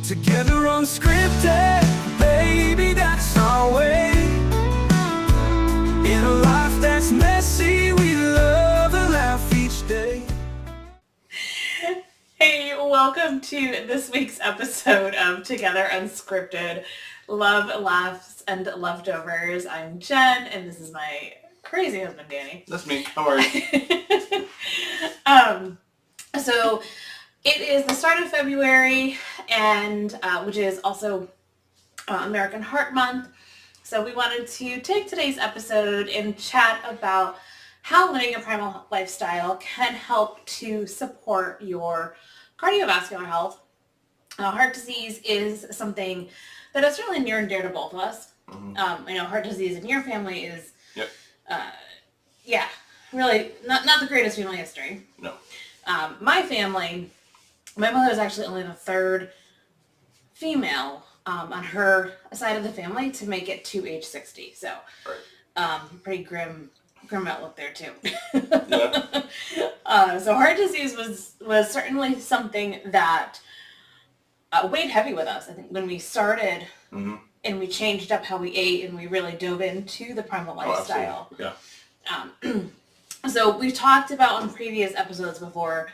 Together unscripted, baby, that's our way. In a life that's messy, we love and laugh each day. Hey, welcome to this week's episode of Together Unscripted, Love, Laughs, and Leftovers. I'm Jen, and this is my crazy husband, Danny. That's me. How are you? So it is the start of February, and which is also American Heart Month. So we wanted to take today's episode and chat about how living a primal lifestyle can help to support your cardiovascular health. Heart disease is something that is really near and dear to both of us. Mm-hmm. I know heart disease in your family is, really not the greatest family history. No. My family, my mother is actually only the third female on her side of the family to make it to age 60. So, pretty grim outlook there too. Yeah. So heart disease was certainly something that weighed heavy with us. I think when we started and we changed up how we ate and we really dove into the primal lifestyle. Yeah. So we've talked about on previous episodes before,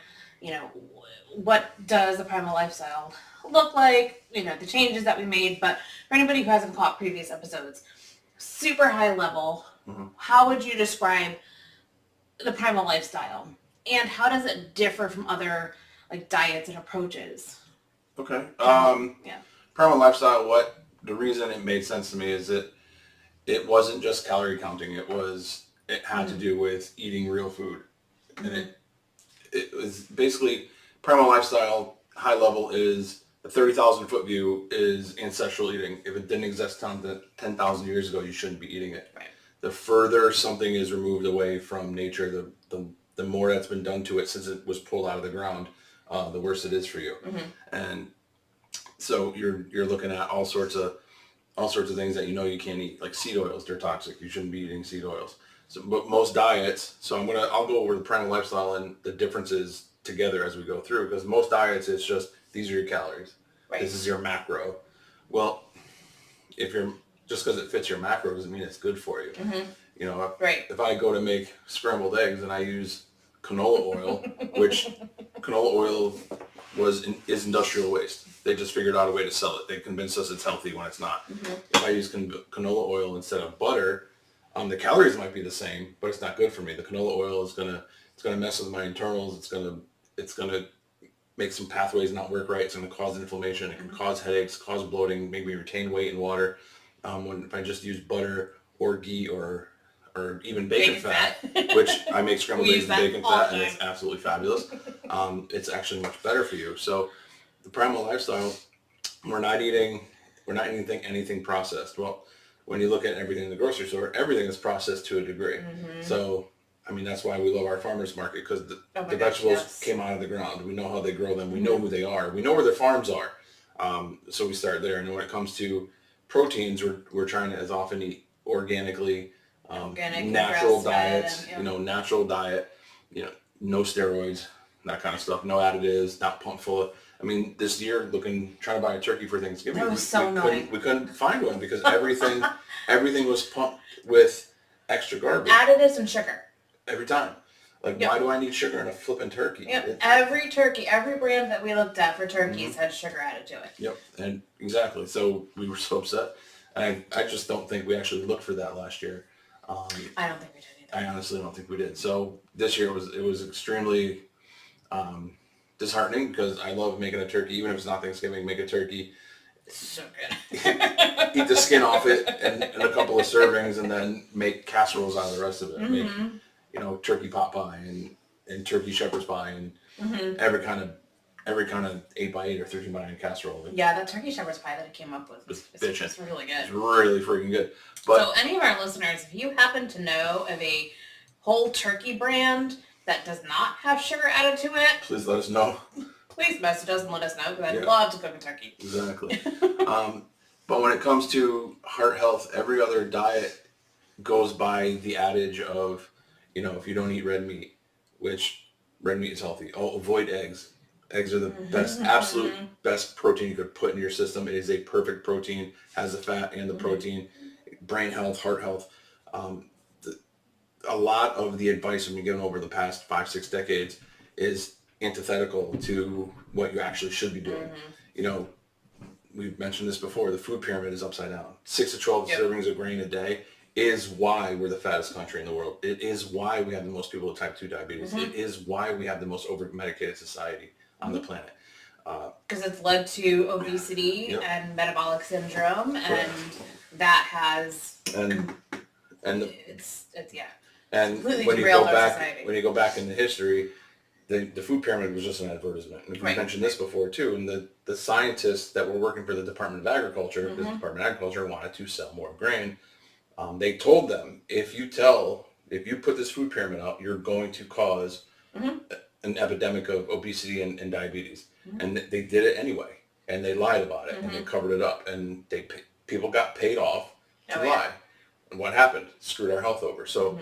what does the primal lifestyle look like, the changes that we made. But for anybody who hasn't caught previous episodes, super high level, how would you describe the primal lifestyle? And how does it differ from other diets and approaches? Okay. Primal lifestyle, the reason it made sense to me is that it wasn't just calorie counting. It had to do with eating real food. And it was basically primal lifestyle, high level is a 30,000 foot view is ancestral eating. If it didn't exist 10,000 years ago, you shouldn't be eating it. Right. The further something is removed away from nature, the more that's been done to it since it was pulled out of the ground, the worse it is for you. Mm-hmm. And so you're looking at all sorts of things that you can't eat, like seed oils. They're toxic. You shouldn't be eating seed oils. So, but most diets. So I'll go over the primal lifestyle and the differences together as we go through, because most diets it's just these are your calories. Right. This is your macro. Well, just because it fits your macro doesn't mean it's good for you. Mm-hmm. If I go to make scrambled eggs and I use canola oil, which canola oil is industrial waste. They just figured out a way to sell it. They convinced us it's healthy when it's not. Mm-hmm. If I use canola oil instead of butter, the calories might be the same, but it's not good for me. The canola oil is gonna mess with my internals. It's gonna make some pathways not work right. It's gonna cause inflammation. It can cause headaches, cause bloating, make me retain weight in water. If I just use butter or ghee or even bacon fat, which I make scrambled eggs with bacon fat, and it's absolutely fabulous. It's actually much better for you. So the primal lifestyle, we're not eating anything processed. Well, when you look at everything in the grocery store, everything is processed to a degree. Mm-hmm. So, that's why we love our farmers market, because the vegetables came out of the ground. We know how they grow them. We know who they are. We know where their farms are. So we start there. And when it comes to proteins, we're trying to as often eat organically, natural diets, natural diet, no steroids, that kind of stuff, no additives, not pumped full of. This year, trying to buy a turkey for Thanksgiving, that was so annoying. We couldn't find one because everything was pumped with extra garbage. Additives and sugar. Every time. Why do I need sugar in a flipping turkey? Yep. Every brand that we looked at for turkeys had sugar added to it. Yep, and exactly. So we were so upset. And I just don't think we actually looked for that last year. I don't think we did either. I honestly don't think we did. So this year it was extremely disheartening, because I love making a turkey. Even if it's not Thanksgiving, make a turkey. It's so good. Eat the skin off it and a couple of servings, and then make casseroles out of the rest of it. Mm-hmm. Make, turkey pot pie and turkey shepherd's pie and every kind of 8x8 or 13x9 casserole. Yeah, that turkey shepherd's pie that it came up with it's really good. It's really freaking good. But so any of our listeners, if you happen to know of a whole turkey brand that does not have sugar added to it, please let us know. Please message us and let us know, because I'd love to cook a turkey. Exactly. But when it comes to heart health, every other diet goes by the adage of, if you don't eat red meat, which red meat is healthy. Oh, avoid eggs. Eggs are the best, absolute best protein you could put in your system. It is a perfect protein, has the fat and the protein, brain health, heart health. A lot of the advice I've been given over the past 5-6 decades is antithetical to what you actually should be doing. You know, we've mentioned this before, the food pyramid is upside down. 6 to 12 servings of grain a day is why we're the fattest country in the world. It is why we have the most people with type 2 diabetes. It is why we have the most over-medicated society on the planet. Because it's led to obesity and metabolic syndrome, and that has and it's yeah. And completely when you derailed go our back, society. when you go back into history, the food pyramid was just an advertisement. And we've mentioned this before too. And the scientists that were working for the Department of Agriculture, because the Department of Agriculture wanted to sell more grain, they told them, if you put this food pyramid out, you're going to cause an epidemic of obesity and diabetes. And they did it anyway. And they lied about it and they covered it up. And people got paid off to lie. And what happened? Screwed our health over. So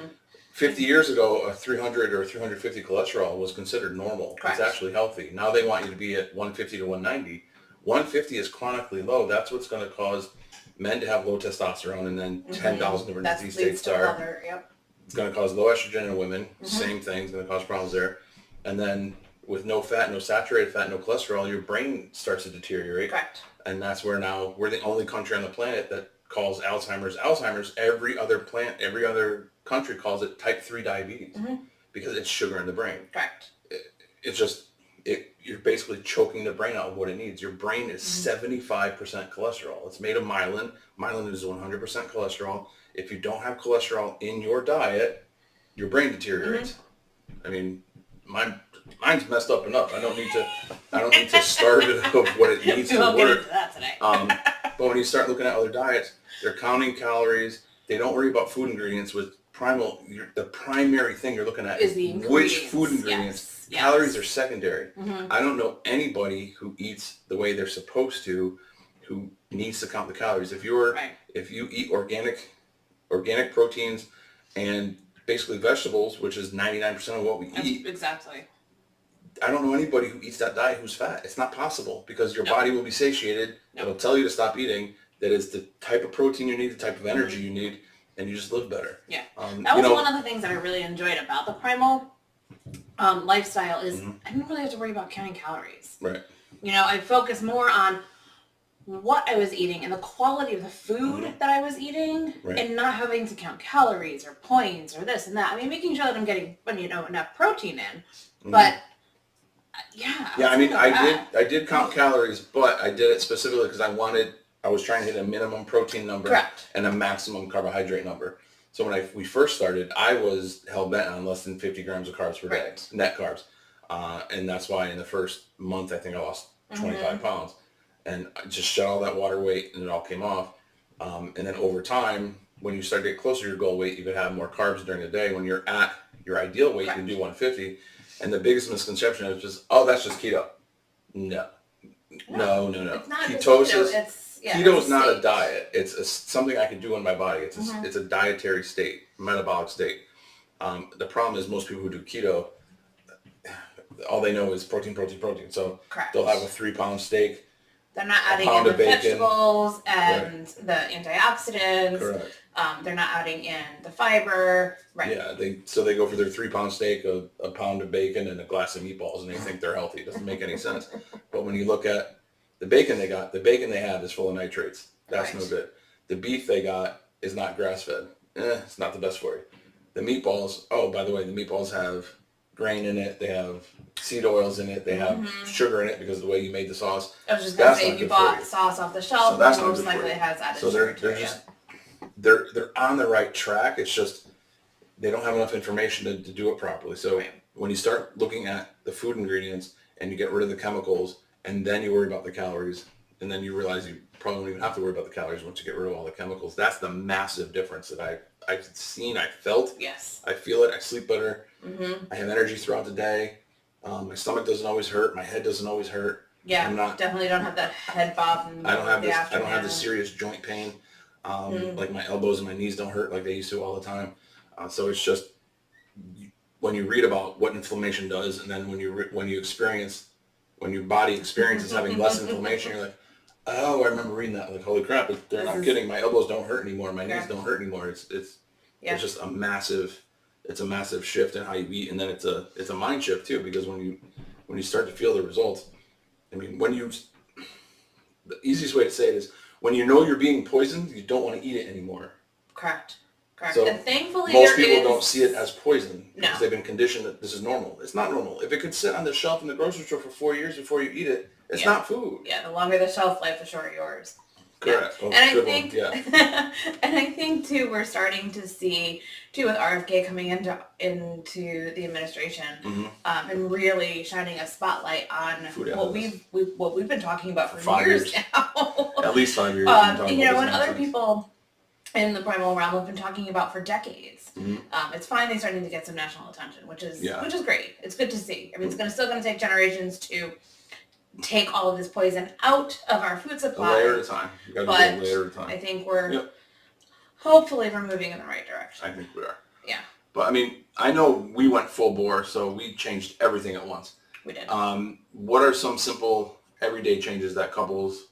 50 years ago, a 300 or 350 cholesterol was considered normal. Correct. It's actually healthy. Now they want you to be at 150 to 190. 150 is chronically low. That's what's going to cause men to have low testosterone, and then 10,000 different disease states start. It's going to cause low estrogen in women. Same thing. It's going to cause problems there. And then with no fat, no saturated fat, no cholesterol, your brain starts to deteriorate. Correct. And that's where now we're the only country on the planet that calls Alzheimer's. Every other country calls it type 3 diabetes because it's sugar in the brain. Correct. You're basically choking the brain out of what it needs. Your brain is 75% cholesterol. It's made of myelin. Myelin is 100% cholesterol. If you don't have cholesterol in your diet, your brain deteriorates. I mean, mine's messed up enough. I don't need to starve it of what it needs to work. Get into that today. But when you start looking at other diets, they're counting calories. They don't worry about food ingredients. With Primal, the primary thing you're looking at is which food ingredients. Yes. Calories are secondary. I don't know anybody who eats the way they're supposed to who needs to count the calories. If you eat organic proteins and basically vegetables, which is 99% of what we eat. Exactly. I don't know anybody who eats that diet who's fat. It's not possible because your body will be satiated. It'll tell you to stop eating. That is the type of protein you need, the type of energy you need, and you just live better. Yeah. That was one of the things that I really enjoyed about the Primal lifestyle is I didn't really have to worry about counting calories. Right. You know, I focused more on what I was eating and the quality of the food that I was eating and not having to count calories or points or this and that. I mean, making sure that I'm getting, enough protein in. But, I did count calories, but I did it specifically because I was trying to hit a minimum protein number and a maximum carbohydrate number. So when we first started, I was hell-bent on less than 50 grams of carbs per day, net carbs. And that's why in the first month, I think I lost 25 pounds. And I just shed all that water weight and it all came off. And then over time, when you start to get closer to your goal weight, you can have more carbs during the day. When you're at your ideal weight, you can do 150. And the biggest misconception is just, that's just keto. No. It's not ketosis. Keto is not a diet. It's something I can do in my body. It's a dietary state, metabolic state. The problem is most people who do keto, all they know is protein. So they'll have a 3-pound steak. They're not adding in the vegetables and the antioxidants. Correct. They're not adding in the fiber. Right. Yeah. They go for their 3-pound steak, a pound of bacon, and a glass of meatballs, and they think they're healthy. It doesn't make any sense. But when you look at the bacon they have is full of nitrates. That's no good. The beef they got is not grass-fed. It's not the best for you. The meatballs, by the way, the meatballs have grain in it. They have seed oils in it. They have sugar in it because of the way you made the sauce. I was just going to say, if you bought sauce off the shelf, most likely it has added sugar. So they're on the right track. It's just they don't have enough information to do it properly. So when you start looking at the food ingredients and you get rid of the chemicals, and then you worry about the calories, and then you realize you probably don't even have to worry about the calories once you get rid of all the chemicals. That's the massive difference that I've seen, I felt. Yes. I feel it. I sleep better. I have energy throughout the day. My stomach doesn't always hurt. My head doesn't always hurt. Yeah, definitely don't have that head bob. I don't have the serious joint pain. Like my elbows and my knees don't hurt like they used to all the time. So it's just when you read about what inflammation does, and then when you experience when your body experiences having less inflammation, you're like, oh, I remember reading that. Like, holy crap, they're not kidding. My elbows don't hurt anymore. My knees don't hurt anymore. It's just a massive shift in how you eat, and then it's a mind shift too, because when you start to feel the results, I mean, the easiest way to say it is when you know you're being poisoned, you don't want to eat it anymore. Correct. So and thankfully most people don't see it as poison because No. they've been conditioned that this is normal. It's not normal. If it could sit on the shelf in the grocery store for 4 years before you eat it, it's not food. Yeah, the longer the shelf life, the shorter yours. Correct. Yeah. Oh, and I think, and I think too, we're starting to see too with RFK coming into the administration, and really shining a spotlight on what we've been talking about for 5 years now. At least 5 years. And other people in the primal realm have been talking about for decades. It's finally starting to get some national attention, which is great. It's good to see. I mean, it's still going to take generations to take all of this poison out of our food supply. A layer at a time. You got to do a layer at a time. I think hopefully we're moving in the right direction. I think we are. Yeah. But I mean, I know we went full bore, so we changed everything at once. We did. What are some simple everyday changes that couples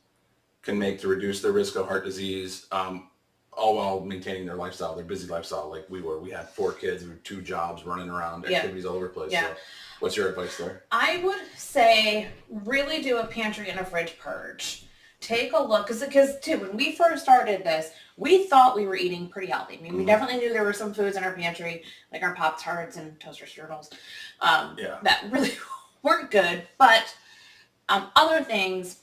can make to reduce their risk of heart disease, all while maintaining their lifestyle, their busy lifestyle like we were? We had 4 kids, we had 2 jobs, running around, activities all over the place. Yeah. So what's your advice there? I would say really do a pantry and a fridge purge. Take a look, because too, when we first started this, we thought we were eating pretty healthy. I mean, we definitely knew there were some foods in our pantry, like our Pop-Tarts and toaster strudels, that really weren't good. But other things,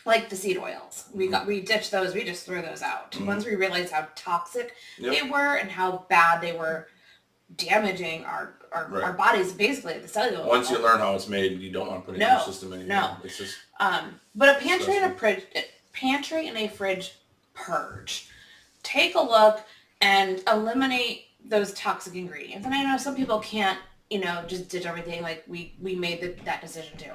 like the seed oils, we ditched those. We just threw those out. Once we realized how toxic they were and how bad they were damaging our bodies, basically at the cellular level. Once you learn how it's made, you don't want to put it in your system anymore. No. It's just but a pantry and a fridge purge. Take a look and eliminate those toxic ingredients. And I know some people can't, just ditch everything. Like we made that decision too.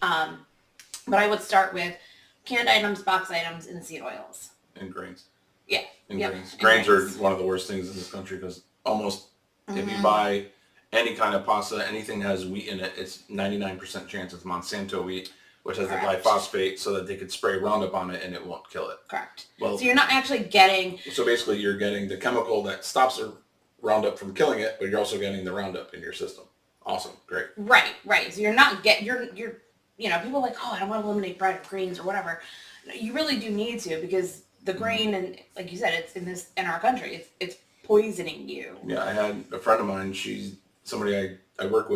But I would start with canned items, box items, and seed oils. And grains. Yeah. And grains. Grains are one of the worst things in this country because almost if you buy any kind of pasta, anything that has wheat in it, it's 99% chance it's Monsanto wheat, which has the glyphosate so that they could spray Roundup on it and it won't kill it. Correct. Well, so you're not actually getting... So basically you're getting the chemical that stops the Roundup from killing it, but you're also getting the Roundup in your system. Awesome. Great. Right. So you're not you're people are like, oh, I don't want to eliminate bread or greens or whatever. You really do need to, because the grain, and like you said, it's in our country. It's poisoning you. Yeah, I had a friend of mine. She's somebody I work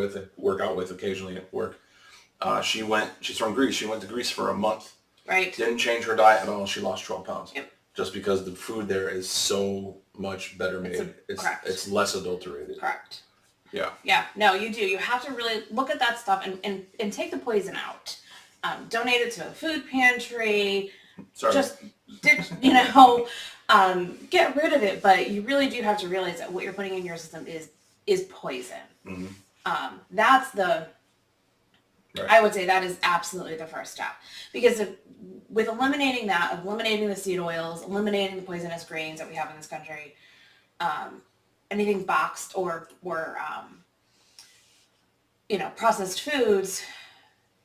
out with occasionally at work. She's from Greece. She went to Greece for a month. Right. Didn't change her diet at all. She lost 12 pounds. Yep. Just because the food there is so much better made. It's less adulterated. Correct. Yeah. Yeah. No, you do. You have to really look at that stuff and take the poison out. Donate it to a food pantry. Sorry. Just get rid of it. But you really do have to realize that what you're putting in your system is poison. That's the... Right. I would say that is absolutely the first step, because with eliminating the seed oils, eliminating the poisonous grains that we have in this country, anything boxed or processed foods,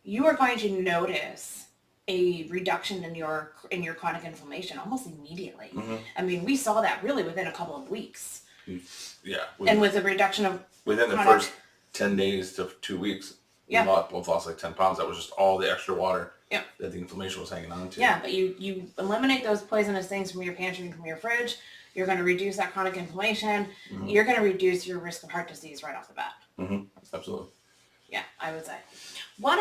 you are going to notice a reduction in your chronic inflammation almost immediately. I mean, we saw that really within a couple of weeks. Yeah. And with a reduction of within the first 10 days to 2 weeks. We both lost like 10 pounds. That was just all the extra water that the inflammation was hanging on to. Yeah, but you eliminate those poisonous things from your pantry and from your fridge. You're going to reduce that chronic inflammation. You're going to reduce your risk of heart disease right off the bat. Absolutely. Yeah, I would say. What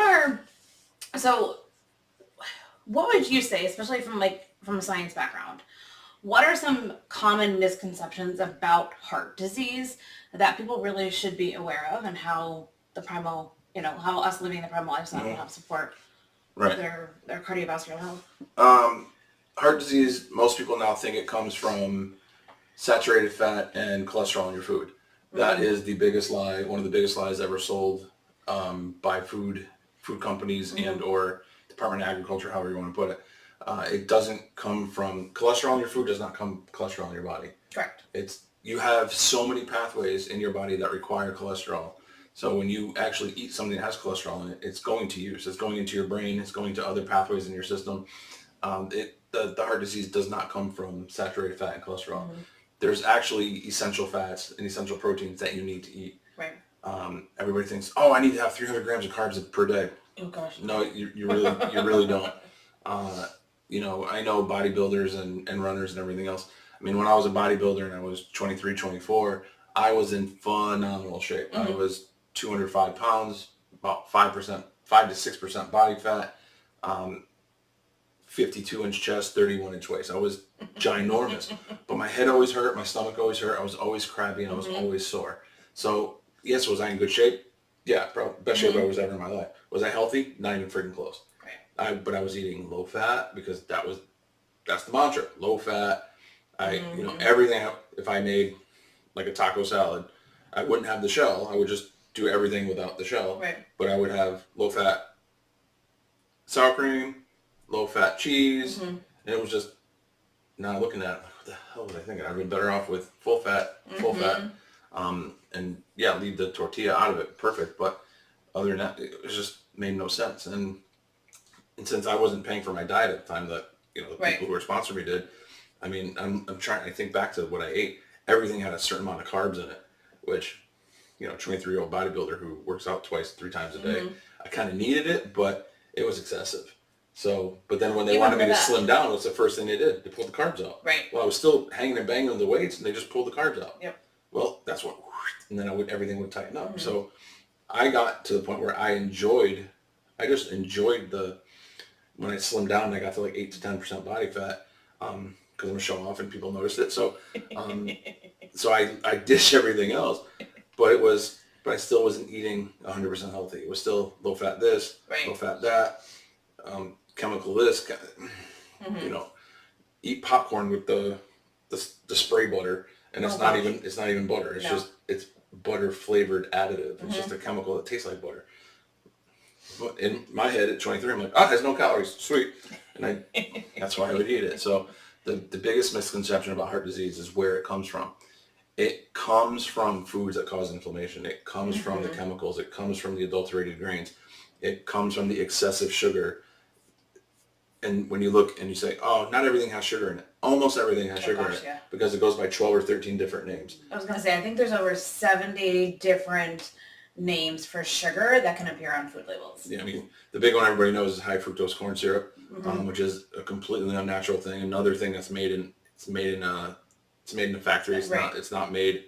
would you say, especially from a science background, what are some common misconceptions about heart disease that people really should be aware of, and how the primal, how us living the primal lifestyle will help support their cardiovascular health? Heart disease, most people now think it comes from saturated fat and cholesterol in your food. That is the biggest lie, one of the biggest lies ever sold by food companies and or Department of Agriculture, however you want to put it. It doesn't come from cholesterol in your food. Does not come cholesterol in your body. Correct. You have so many pathways in your body that require cholesterol. So when you actually eat something that has cholesterol in it, it's going to you. So it's going into your brain. It's going to other pathways in your system. The heart disease does not come from saturated fat and cholesterol. There's actually essential fats and essential proteins that you need to eat. Right. Everybody thinks, oh, I need to have 300 grams of carbs per day. Oh gosh. No, you really don't. I know bodybuilders and runners and everything else. I mean, when I was a bodybuilder and I was 23, 24, I was in phenomenal shape. I was 205 pounds, about 5 to 6% body fat, 52-inch chest, 31-inch waist. I was ginormous, but my head always hurt, my stomach always hurt. I was always crabby, and I was always sore. So yes, was I in good shape? Yeah, probably best shape I was ever in my life. Was I healthy? Not even freaking close. Right. But I was eating low fat because that's the mantra. Low fat. Everything. If I made like a taco salad, I wouldn't have the shell. I would just do everything without the shell. Right. But I would have low fat sour cream, low fat cheese, and it was just, now looking at it, like, what the hell was I thinking? I'd been better off with full fat, and yeah, leave the tortilla out of it. Perfect. But other than that, it just made no sense. And since I wasn't paying for my diet at the time, that the people who were sponsoring me did. I mean, I'm trying. I think back to what I ate. Everything had a certain amount of carbs in it, which 23-year-old bodybuilder who works out 3 times a day. I kind of needed it, but it was excessive. So, but then when they wanted me to slim down, what's the first thing they did? They pulled the carbs out. Right. Well, I was still hanging and banging on the weights, and they just pulled the carbs out. Yep. Well, that's what, and then everything would tighten up. So I got to the point where I just enjoyed when I slimmed down and I got to like 8 to 10% body fat, because I'm a show off and people noticed it. So, so I dish everything else, but I still wasn't eating 100% healthy. It was still low fat this, low fat that, chemical this, eat popcorn with the spray butter, and it's not even butter. It's it's butter flavored additive. It's just a chemical that tastes like butter. But in my head at 23, I'm like, it has no calories, sweet, and that's why I would eat it. So the biggest misconception about heart disease is where it comes from. It comes from foods that cause inflammation. It comes from the chemicals. It comes from the adulterated grains. It comes from the excessive sugar. And when you look and you say, oh, not everything has sugar in it. Almost everything has sugar in it, because it goes by 12 or 13 different names. I was going to say, I think there's over 70 different names for sugar that can appear on food labels. Yeah, I mean, the big one everybody knows is high fructose corn syrup, which is a completely unnatural thing. Another thing that's made in a factory. It's not made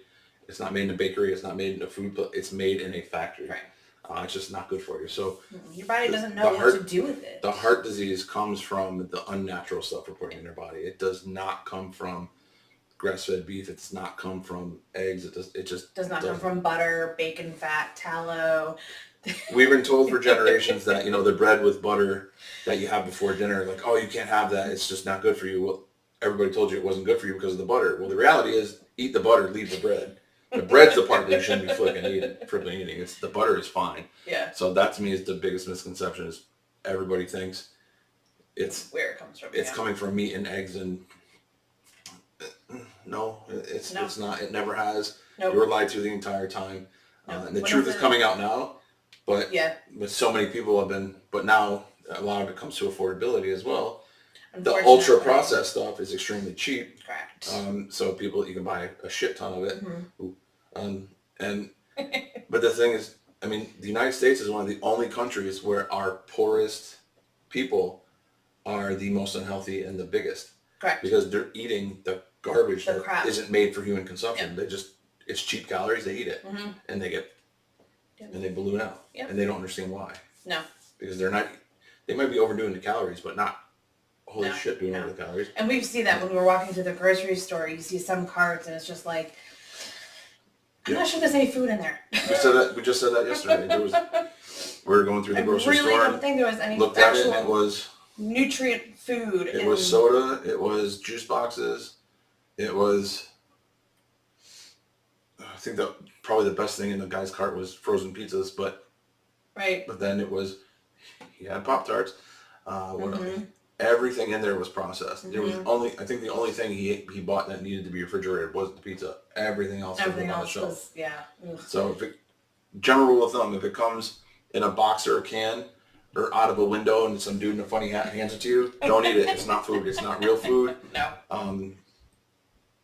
in a bakery. It's not made in a food, but it's made in a factory. Right. It's just not good for you. So your body doesn't know what to do with it. The heart disease comes from the unnatural stuff we're putting in your body. It does not come from grass-fed beef. It's not come from eggs. It just does not come from butter, bacon fat, tallow. We've been told for generations that the bread with butter that you have before dinner, like, oh, you can't have that. It's just not good for you. Well, everybody told you it wasn't good for you because of the butter. Well, the reality is, eat the butter, leave the bread. The bread's the part that you shouldn't be flipping eating. It's the butter is fine. Yeah. So that to me is the biggest misconception. Is everybody thinks it's where it comes from. It's coming from meat and eggs, and no, it's not. It never has. Nope. You were lied to the entire time, and the truth is coming out now. But so many people have been. But now a lot of it comes to affordability as well. The ultra processed stuff is extremely cheap. Correct. So you can buy a shit ton of it. But the thing is, I mean, the United States is one of the only countries where our poorest people are the most unhealthy and the biggest. Correct. Because they're eating the garbage that isn't made for human consumption. Yep. It's cheap calories. They eat it, and they and they balloon out, and they don't understand why. No. Because they might be overdoing the calories, but not. Holy shit, doing over the calories. And we see that when we're walking through the grocery store. You see some carts, and it's just like, I'm not sure there's any food in there. We just said that yesterday. We were going through the grocery store. I really don't think there was any looked at it, and it was nutrient food. It was soda. It was juice boxes. It was, I think that probably the best thing in the guy's cart was frozen pizzas, but then it was, he had Pop-Tarts. Everything in there was processed. There was I think the only thing he bought that needed to be refrigerated was the pizza. Everything else was on the shelf. So general rule of thumb, if it comes in a box or a can or out of a window and some dude in a funny hat hands it to you, don't eat it. It's not food. It's not real food. No.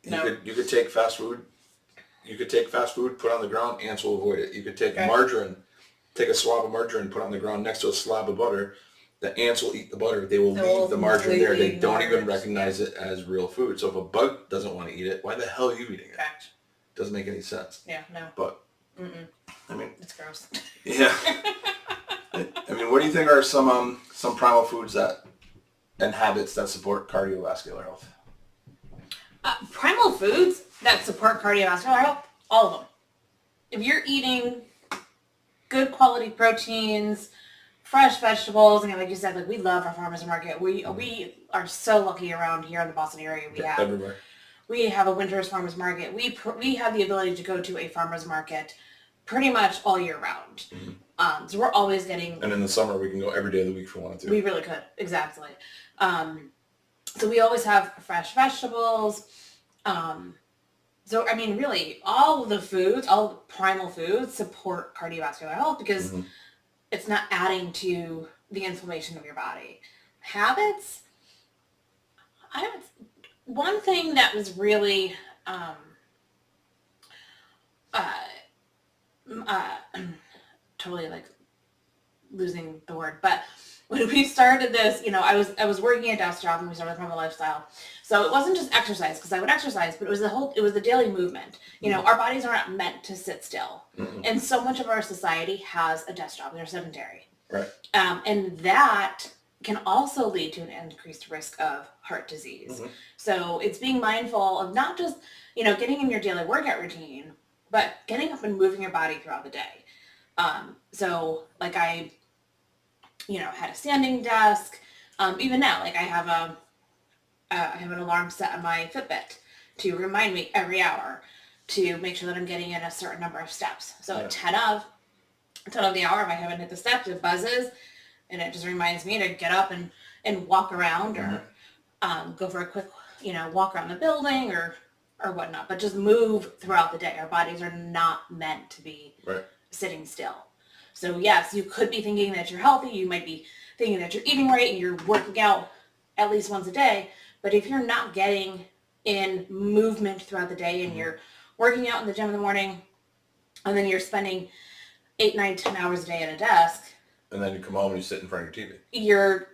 You could take fast food. You could take fast food, put it on the ground, ants will avoid it. You could take margarine, take a swab of margarine, put it on the ground next to a slab of butter. The ants will eat the butter. They will leave the margarine there. They don't even recognize it as real food. So if a bug doesn't want to eat it, why the hell are you eating it? Fact. Doesn't make any sense. Yeah, no. But, I mean... It's gross. Yeah. I mean, what do you think are some primal foods and habits that support cardiovascular health? Primal foods that support cardiovascular health, all of them. If you're eating good quality proteins, fresh vegetables, and like you said, like we love our farmers market. We are so lucky around here in the Boston area. Everywhere. We have a winter's farmers market. We have the ability to go to a farmers market pretty much all year round. So we're always getting... And in the summer, we can go every day of the week if we wanted to. We really could, exactly. So we always have fresh vegetables. So, I mean, really, all the foods, all primal foods support cardiovascular health because it's not adding to the inflammation of your body. Habits, one thing that was really, totally like losing the word, but when we started this, you know, I was working a desk job when we started Primal Lifestyle. So it wasn't just exercise, because I would exercise, but it was the daily movement. You know, our bodies are not meant to sit still. And so much of our society has a desk job. They're sedentary. Right. And that can also lead to an increased risk of heart disease. So it's being mindful of not just, you know, getting in your daily workout routine, but getting up and moving your body throughout the day. So like I had a standing desk. Even now, like I have an alarm set on my Fitbit to remind me every hour to make sure that I'm getting in a certain number of steps. So at 10 of the hour, if I haven't hit the steps, it buzzes, and it just reminds me to get up and walk around or go for a quick, walk around the building or whatnot. But just move throughout the day. Our bodies are not meant to be sitting still. So yes, you could be thinking that you're healthy. You might be thinking that you're eating right and you're working out at least once a day. But if you're not getting in movement throughout the day and you're working out in the gym in the morning and then you're spending 8, 9, 10 hours a day at a desk. And then you come home and you sit in front of your TV.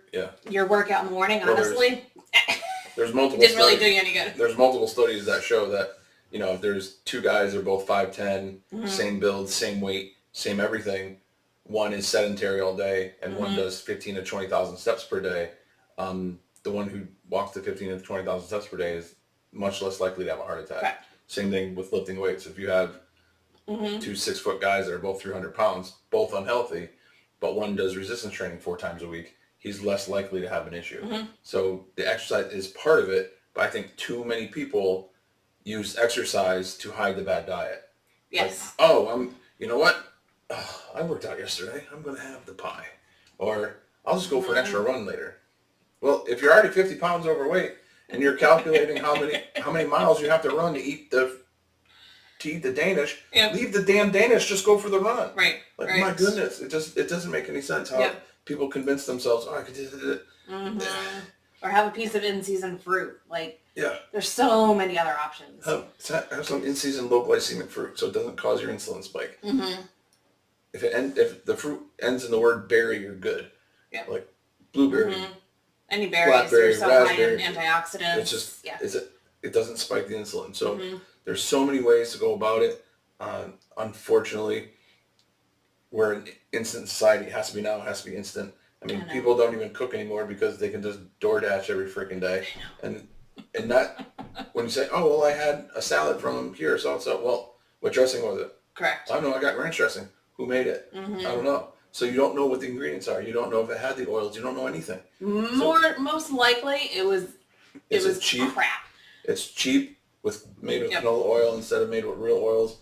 Your workout in the morning, honestly, there's multiple didn't really do you any good. There's multiple studies that show that, if there's two guys, they're both 5'10", same build, same weight, same everything. One is sedentary all day and one does 15 to 20,000 steps per day. The one who walks the 15 to 20,000 steps per day is much less likely to have a heart attack. Correct. Same thing with lifting weights. If you have 2 6-foot guys that are both 300 pounds, both unhealthy, but one does resistance training 4 times a week, he's less likely to have an issue. So the exercise is part of it, but I think too many people use exercise to hide the bad diet. Yes. Like, you know what? I worked out yesterday. I'm going to have the pie. Or I'll just go for an extra run later. Well, if you're already 50 pounds overweight and you're calculating how many miles you have to run to eat the Danish, leave the damn Danish, just go for the run. Right. Like, my goodness, it doesn't make any sense how people convince themselves, I could do it. Or have a piece of in-season fruit. Like, there's so many other options. Have some in-season low glycemic fruit so it doesn't cause your insulin spike. If the fruit ends in the word berry, you're good. Yeah. Like blueberry. Any berries, blackberry, they're so raspberry, high in antioxidants. It's just, it doesn't spike the insulin. So there's so many ways to go about it. Unfortunately, we're an instant society. It has to be now. It has to be instant. I mean, people don't even cook anymore because they can just DoorDash every freaking day. And that, when you say, oh, well, I had a salad from here, so-and-so. Well, what dressing was it? Correct. I don't know. I got ranch dressing. Who made it? I don't know. So you don't know what the ingredients are. You don't know if it had the oils. You don't know anything. Most likely, it was cheap crap. It's cheap made with canola oil instead of made with real oils.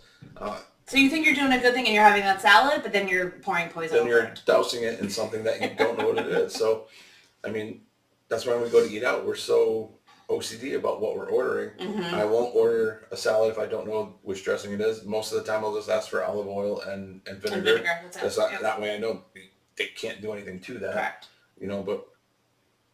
So you think you're doing a good thing and you're having that salad, but then you're pouring poison over it. Then you're dousing it in something that you don't know what it is. So, I mean, that's why when we go to eat out, we're so OCD about what we're ordering. I won't order a salad if I don't know which dressing it is. Most of the time I'll just ask for olive oil and vinegar. That's it. That way I know they can't do anything to that. Correct. But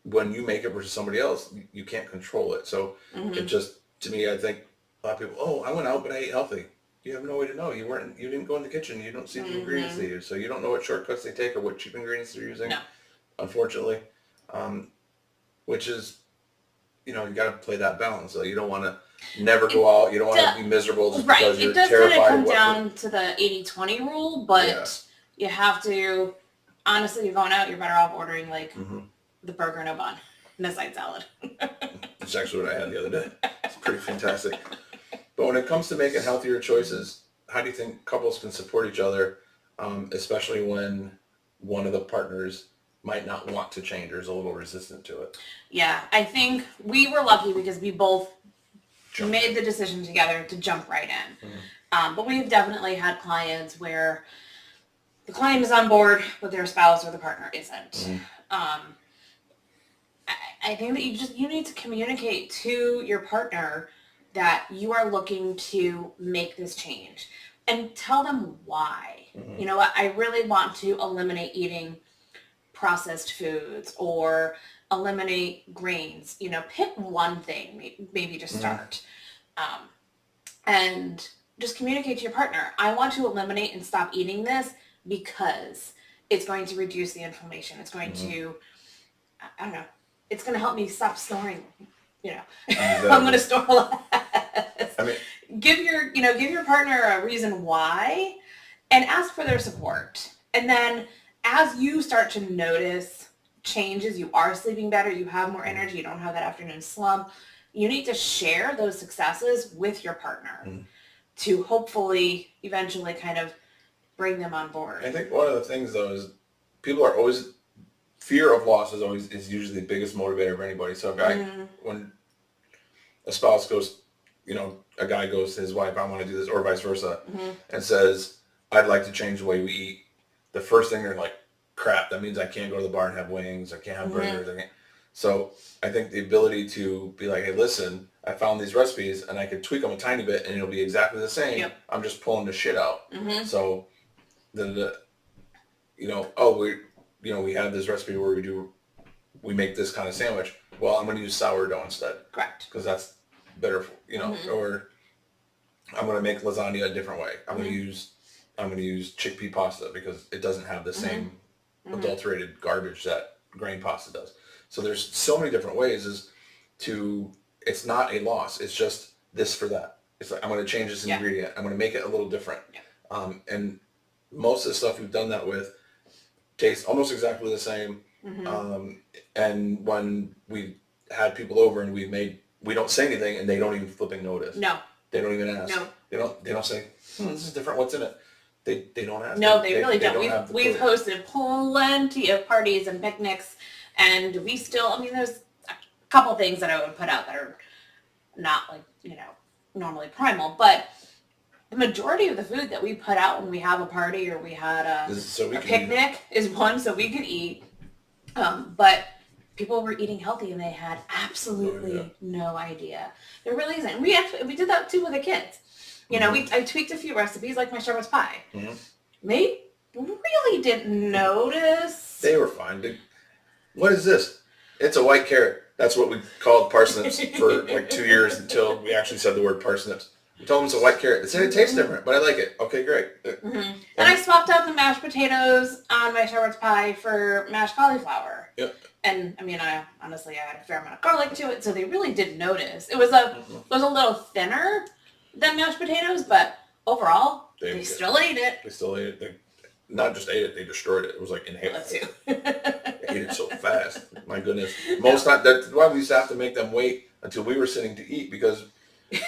when you make it versus somebody else, you can't control it. So it just, to me, I think a lot of people, oh, I went out but I ate healthy. You have no way to know. You didn't go in the kitchen. You don't see the ingredients they use. So you don't know what shortcuts they take or what cheap ingredients they're using. No. Unfortunately. Which is, you got to play that balance. So you don't want to never go out. You don't want to be miserable just because you're terrified. It does kind of come down to the 80-20 rule, but you have to, honestly, you're going out, you're better off ordering like the burger, no bun, and a side salad. That's actually what I had the other day. It's pretty fantastic. But when it comes to making healthier choices, how do you think couples can support each other, especially when one of the partners might not want to change or is a little resistant to it? Yeah, I think we were lucky because we both made the decision together to jump right in. But we've definitely had clients where the client is on board, but their spouse or the partner isn't. I think that you need to communicate to your partner that you are looking to make this change and tell them why. You know what? I really want to eliminate eating processed foods or eliminate grains. Pick one thing, maybe to start. And just communicate to your partner. I want to eliminate and stop eating this because it's going to reduce the inflammation. It's going to, I don't know, it's going to help me stop snoring. Exactly. I'm going to snore less. I mean, give your partner a reason why and ask for their support. And then as you start to notice changes, you are sleeping better, you have more energy, you don't have that afternoon slump, you need to share those successes with your partner to hopefully eventually kind of bring them on board. I think one of the things though is people are always, fear of loss is usually the biggest motivator for anybody. So when a spouse goes, a guy goes to his wife, I want to do this, or vice versa, and says, I'd like to change the way we eat. The first thing they're like, crap, that means I can't go to the bar and have wings, I can't have burgers. So I think the ability to be like, hey, listen, I found these recipes and I could tweak them a tiny bit and it'll be exactly the same. Yep. I'm just pulling the shit out. So we have this recipe where we make this kind of sandwich. Well, I'm going to use sourdough instead. Correct. Because that's better, or I'm going to make lasagna a different way. I'm going to use chickpea pasta because it doesn't have the same adulterated garbage that grain pasta does. So there's so many different ways it's not a loss. It's just this for that. It's like, I'm going to change this ingredient. I'm going to make it a little different. Yeah. And most of the stuff we've done that with tastes almost exactly the same. And when we had people over and we don't say anything and they don't even flipping notice. No. They don't even ask. No. They don't say, this is different. What's in it? They don't ask. No, they really don't. We've hosted plenty of parties and picnics, and we still, there's a couple things that I would put out that are not like, normally primal, but the majority of the food that we put out when we have a party or we had a picnic is one so we could eat. But people were eating healthy and they had absolutely no idea. There really isn't. We did that too with the kids. I tweaked a few recipes like my shepherd's pie. They really didn't notice. They were fine. What is this? It's a white carrot. That's what we called parsnips for like 2 years until we actually said the word parsnips. We told them it's a white carrot. They said it tastes different, but I like it. Okay, great. And I swapped out the mashed potatoes on my shepherd's pie for mashed cauliflower. Yep. And I honestly had a fair amount of garlic to it, so they really did notice. It was a little thinner than mashed potatoes, but overall, they still ate it. They still ate it. They not just ate it, they destroyed it. It was like inhaled. They ate it so fast. My goodness. Most time, that's why we used to have to make them wait until we were sitting to eat, because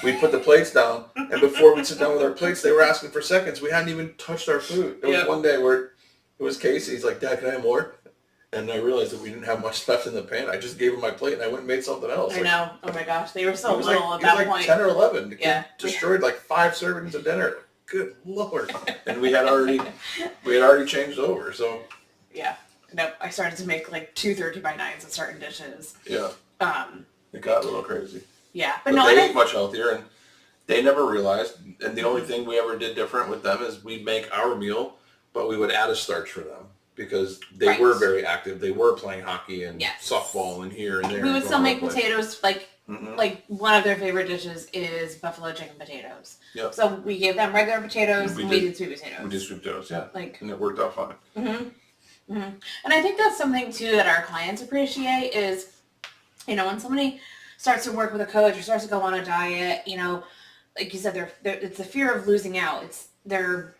we put the plates down, and before we'd sit down with our plates, they were asking for seconds. We hadn't even touched our food. There was one day where it was Casey. He's like, Dad, can I have more? And I realized that we didn't have much left in the pan. I just gave him my plate, and I went and made something else. I know. Oh my gosh, they were so little at that point. 10 or 11. The kid destroyed like 5 servings of dinner. Good Lord. And we had already changed over. So yeah. Nope. I started to make like 2 30 by 9s of certain dishes. Yeah. It got a little crazy. Yeah, But no, they ate much healthier, and they never realized. And the only thing we ever did different with them is we'd make our meal, but we would add a starch for them because they were very active. They were playing hockey and softball and here and there. We would still make potatoes. Like one of their favorite dishes is buffalo chicken potatoes. Yep. So we gave them regular potatoes and we did sweet potatoes. We did sweet potatoes, yeah. And it worked out fine. And I think that's something too that our clients appreciate is, when somebody starts to work with a coach or starts to go on a diet, like you said, it's the fear of losing out. They're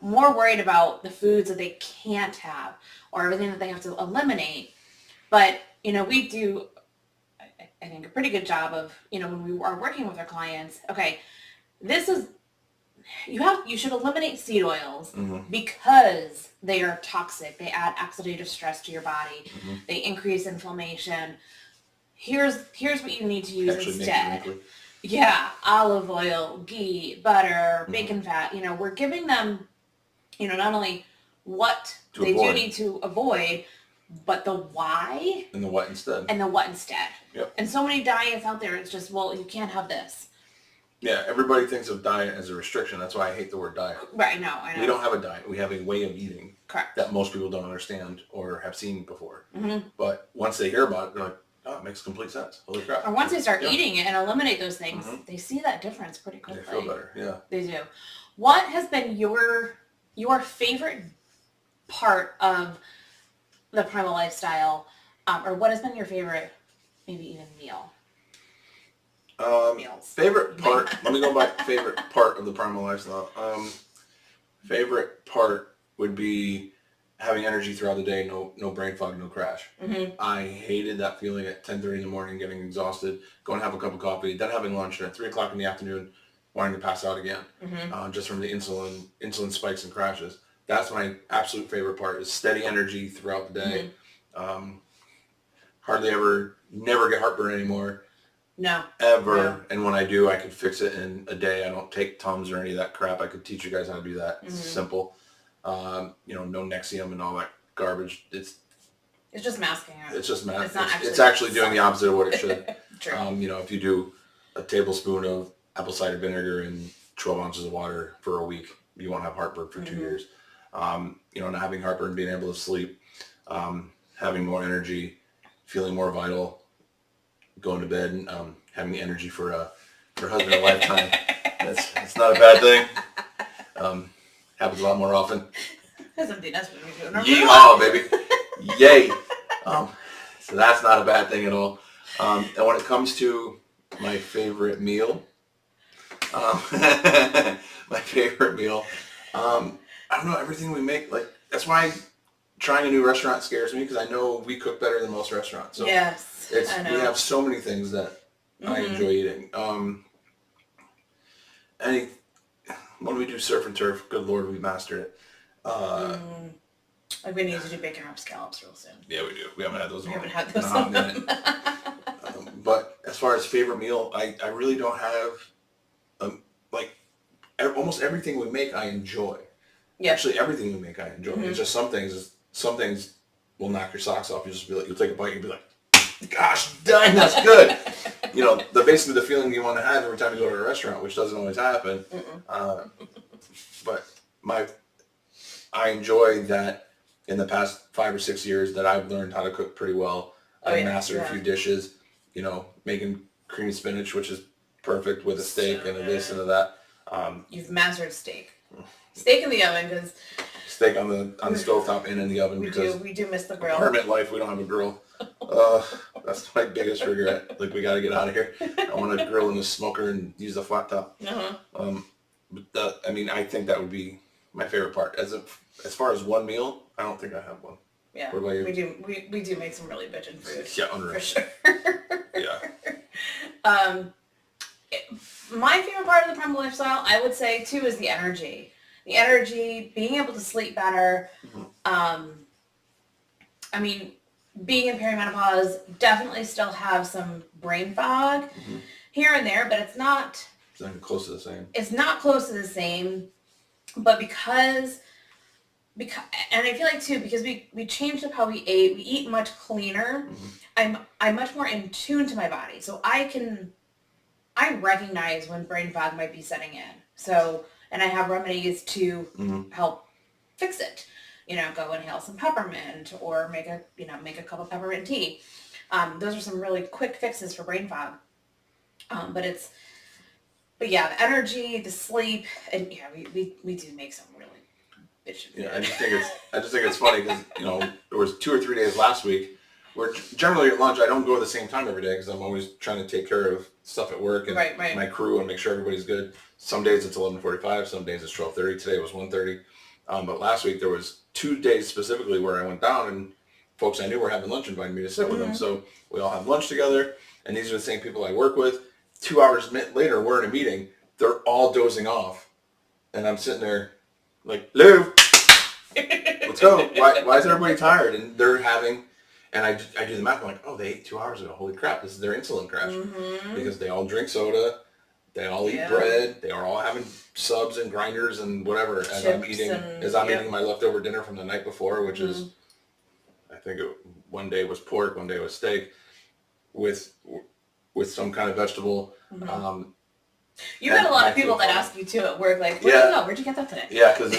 more worried about the foods that they can't have or everything that they have to eliminate. But, we do, I think, a pretty good job of, when we are working with our clients, okay, you should eliminate seed oils because they are toxic. They add oxidative stress to your body. They increase inflammation. Here's what you need to use instead. Yeah, olive oil, ghee, butter, bacon fat. We're giving them, not only what they do need to avoid, but the why. And the what instead. Yep. And so many diets out there, it's just, well, you can't have this. Yeah, everybody thinks of diet as a restriction. That's why I hate the word diet. Right, I know. We don't have a diet. We have a way of eating. Correct. That most people don't understand or have seen before. But once they hear about it, they're like, oh, it makes complete sense. Holy crap. Or once they start eating it and eliminate those things, they see that difference pretty quickly. They feel better, yeah. They do. What has been your favorite part of the Primal lifestyle, or what has been your favorite, maybe even meal? Meals. Favorite part, let me go by favorite part of the Primal lifestyle. Favorite part would be having energy throughout the day, no brain fog, no crash. I hated that feeling at 10:30 in the morning, getting exhausted, going to have a cup of coffee, then having lunch, and at 3 o'clock in the afternoon, wanting to pass out again, just from the insulin spikes and crashes. That's my absolute favorite part, is steady energy throughout the day. Hardly ever, never get heartburn anymore. No. Ever. No. And when I do, I can fix it in a day. I don't take Tums or any of that crap. I could teach you guys how to do that. It's simple. No Nexium and all that garbage. It's just masking it. It's just masking. It's actually doing the opposite of what it should. True. If you do a tablespoon of apple cider vinegar and 12 ounces of water for a week, you won't have heartburn for 2 years. Not having heartburn, being able to sleep, having more energy, feeling more vital, going to bed, and having the energy for husband a lifetime. It's not a bad thing. Happens a lot more often. That's something else we do. Yeehaw, baby. Yay. So that's not a bad thing at all. And when it comes to my favorite meal, I don't know, everything we make, that's why trying a new restaurant scares me, because I know we cook better than most restaurants. So yes, I know. We have so many things that I enjoy eating. When we do surf and turf, good Lord, we mastered it. We need to do bacon wrap scallops real soon. Yeah, we do. We haven't had those in a hot minute. But as far as favorite meal, I really don't have, almost everything we make I enjoy. Yeah. Actually, everything we make I enjoy. It's just some things will knock your socks off. You'll take a bite and you'll be like, gosh dang, that's good. Basically the feeling you want to have every time you go to a restaurant, which doesn't always happen. But I enjoy that in the past 5 or 6 years that I've learned how to cook pretty well. I've mastered a few dishes, making creamy spinach, which is perfect with a steak and a this and a that. You've mastered steak. Steak in the oven, because steak on the stovetop and in the oven, because we do miss the grill. Hermit life, we don't have a grill. That's my biggest regret. We got to get out of here. I want to grill in the smoker and use the flat top. I think that would be my favorite part. As far as one meal, I don't think I have one. Yeah, what about you? We do make some really bitchin' food. Yeah, unreal. For sure. Yeah. My favorite part of the Primal lifestyle, I would say too, is the energy. The energy, being able to sleep better. Being in perimenopause, definitely still have some brain fog here and there, but it's not close to the same. It's not close to the same, but because and I feel like too, because we changed up how we eat much cleaner. I'm much more in tune to my body. So I recognize when brain fog might be setting in. So, and I have remedies to help fix it. Go inhale some peppermint or make a cup of peppermint tea. Those are some really quick fixes for brain fog. But yeah, the energy, the sleep, and yeah, we do make some really bitchin' food. Yeah, I just think it's funny because there was 2 or 3 days last week where generally at lunch I don't go at the same time every day because I'm always trying to take care of stuff at work and my crew and make sure everybody's good. Some days it's 11:45, some days it's 12:30. Today was 1:30. But last week there was 2 days specifically where I went down and folks I knew were having lunch invited me to sit with them. So we all had lunch together, and these are the same people I work with. 2 hours later, we're in a meeting. They're all dozing off, and I'm sitting there like, "Lou, let's go. Why is everybody tired?" And they're having, and I do the math. I'm like, "Oh, they ate 2 hours ago. Holy crap! This is their insulin crash because they all drink soda, they all eat bread, they are all having subs and grinders and whatever." As I'm eating my leftover dinner from the night before, which is, I think one day was pork, one day was steak, with some kind of vegetable. You had a lot of people that ask you too at work, like, "Where'd you go? Where'd you get that today?" Yeah, because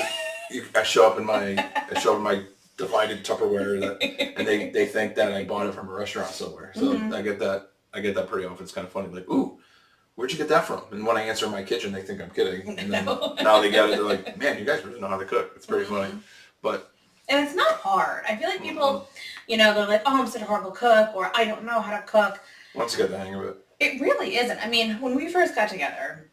I show up in my divided Tupperware and they think that I bought it from a restaurant somewhere. So I get that pretty often. It's kind of funny, like, "Ooh, where'd you get that from?" And when I answer my kitchen, they think I'm kidding. And then now they get it. They're like, "Man, you guys really know how to cook." It's pretty funny, and it's not hard. I feel like people, they're like, "Oh, I'm such a horrible cook," or "I don't know how to cook." Once you get the hang of it. It really isn't. I mean, when we first got together,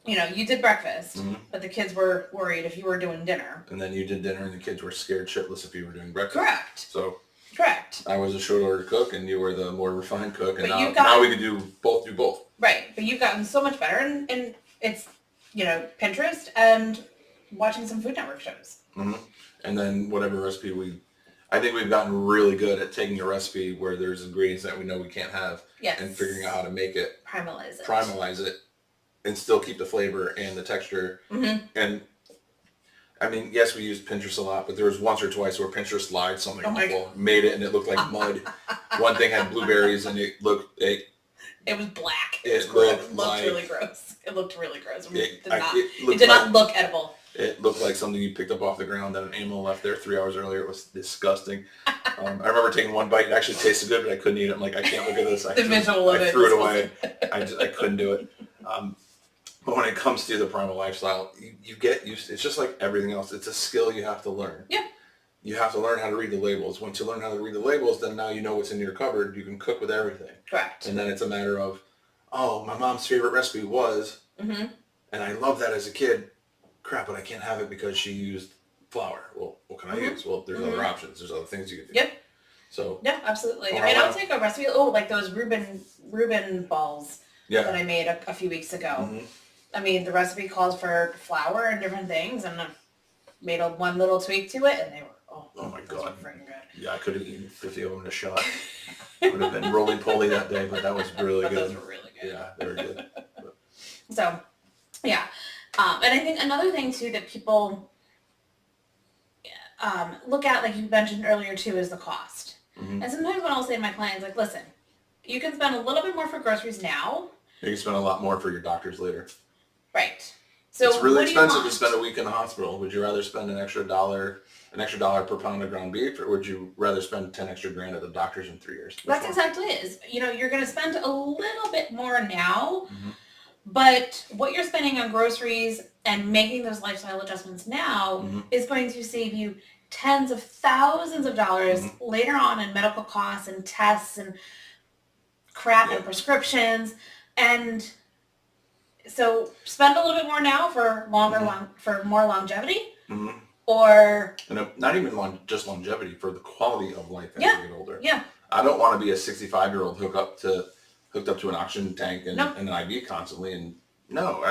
you did breakfast, but the kids were worried if you were doing dinner. And then you did dinner, and the kids were scared shitless if you were doing breakfast. Correct. So. Correct. I was a short order cook, and you were the more refined cook, and now we could do both. Right, but you've gotten so much better, and it's Pinterest and watching some Food Network shows. And then whatever recipe I think we've gotten really good at taking a recipe where there's ingredients that we know we can't have, and figuring out how to make it, primalize it, and still keep the flavor and the texture. And I mean, yes, we used Pinterest a lot, but there was once or twice where Pinterest lied something awful, made it, and it looked like mud. One thing had blueberries, and it was black. It looked really gross. It looked really gross. It did not look edible. It looked like something you picked up off the ground that an animal left there 3 hours earlier. It was disgusting. I remember taking one bite. It actually tasted good, but I couldn't eat it. I'm like, I can't look at this. I threw it away. I couldn't do it. But when it comes to the primal lifestyle, you get used. It's just like everything else. It's a skill you have to learn. Yeah. You have to learn how to read the labels. Once you learn how to read the labels, then now you know what's in your cupboard. You can cook with everything. Correct. And then it's a matter of, oh, my mom's favorite recipe was, and I loved that as a kid. Crap, but I can't have it because she used flour. Well, what can I use? Well, there's other options. There's other things you can do. Yep. So. Yeah, absolutely. I mean, I'll take a recipe. Oh, like those Reuben balls that I made a few weeks ago. I mean, the recipe calls for flour and different things, and I made one little tweak to it, and they were, oh my God. Freaking good. Yeah, I could have eaten 50 of them in a shot. I would have been roly-poly that day, but that was really good. Those were really good. Yeah, they were good. So, yeah. And I think another thing, too, that people look at, like you mentioned earlier, too, is the cost. And sometimes when I'll say to my clients, like, listen, you can spend a little bit more for groceries now. You can spend a lot more for your doctors later. Right. So it's really expensive to spend a week in the hospital. Would you rather spend an extra dollar per pound of ground beef, or would you rather spend 10 extra grand at the doctors in 3 years? That's exactly it. You're going to spend a little bit more now, but what you're spending on groceries and making those lifestyle adjustments now is going to save you tens of thousands of dollars later on in medical costs and tests and crap and prescriptions. And so spend a little bit more now for for more longevity, or not even just longevity, for the quality of life as you get older. Yeah, I don't want to be a 65-year-old hooked up to an oxygen tank and an IV constantly. And no,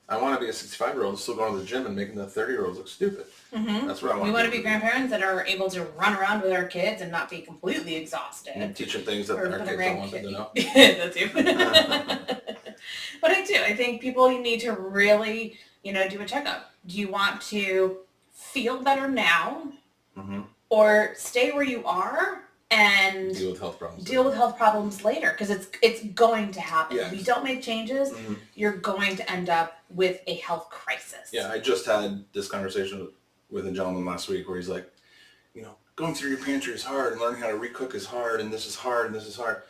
I want to be a 65-year-old still going to the gym and making the 30-year-olds look stupid. That's what I want. We want to be grandparents that are able to run around with our kids and not be completely exhausted. And teach them things that our kids don't want them to know. That too. But I think people need to really, do a checkup. Do you want to feel better now, Mm-hmm. or stay where you are and Deal with health problems. Later, because it's going to happen. Yes. If you don't make changes, you're going to end up with a health crisis. Yeah, I just had this conversation with a gentleman last week where he's like, going through your pantry is hard, and learning how to recook is hard, and this is hard, and this is hard.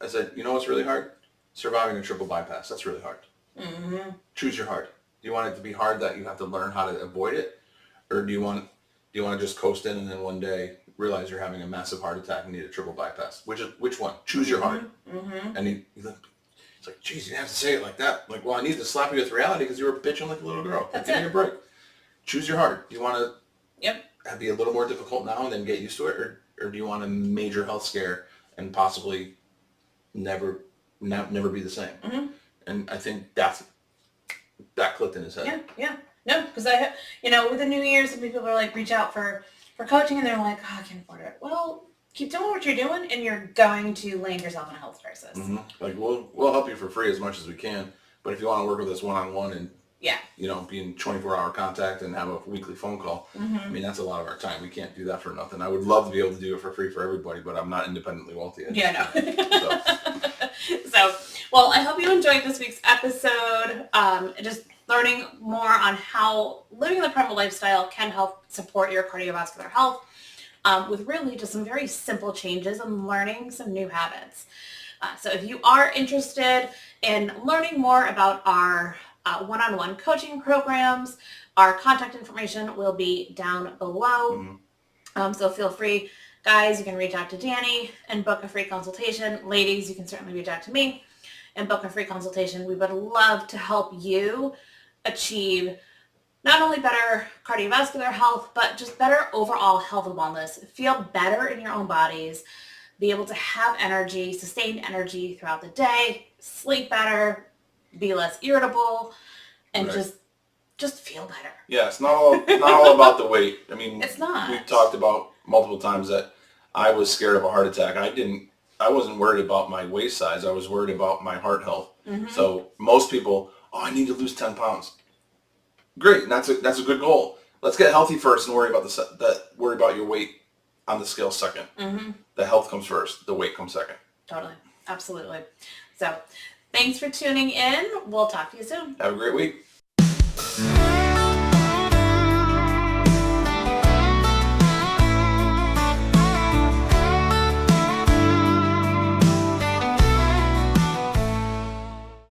I said, you know what's really hard? Surviving a triple bypass. That's really hard. Mm-hmm. Choose your hard. Do you want it to be hard that you have to learn how to avoid it? Or do you want to just coast in and then one day realize you're having a massive heart attack and need a triple bypass? Which one? Choose your hard. Mm-hmm. And he's like, geez, you have to say it like that. Like, well, I need to slap you with reality because you were bitching like a little girl. That's Give it. me a break. Choose your hard. Do you want to Yep. be a little more difficult now and then get used to it? Or do you want a major health scare and possibly never be the same? Mm-hmm. And I think that clicked in his head. Yeah. No, because with the New Year, some people are like, reach out for coaching, and they're like, oh, I can't afford it. Well, keep doing what you're doing, and you're going to land yourself in a health crisis. Mm-hmm. Like, we'll help you for free as much as we can, but if you want to work with us one-on-one and be in 24-hour contact and have a weekly phone call, I mean, that's a lot of our time. We can't do that for nothing. I would love to be able to do it for free for everybody, but I'm not independently wealthy. So, well, I hope you enjoyed this week's episode. Just learning more on how living the Primal lifestyle can help support your cardiovascular health with really just some very simple changes and learning some new habits. So if you are interested in learning more about our one-on-one coaching programs, our contact information will be down below. So feel free, guys, you can reach out to Danny and book a free consultation. Ladies, you can certainly reach out to me and book a free consultation. We would love to help you achieve not only better cardiovascular health, but just better overall health and wellness. Feel better in your own bodies, be able to have energy, sustained energy throughout the day, sleep better, be less irritable, and just feel better. Yeah, it's not all about the weight. I mean, it's not. We've talked about multiple times that I was scared of a heart attack. I wasn't worried about my waist size. I was worried about my heart health. Mm-hmm. So most people, I need to lose 10 pounds. Great, and that's a good goal. Let's get healthy first and worry about your weight on the scale second. Mm-hmm. The health comes first. The weight comes second. Totally. Absolutely. So thanks for tuning in. We'll talk to you soon. Have a great week.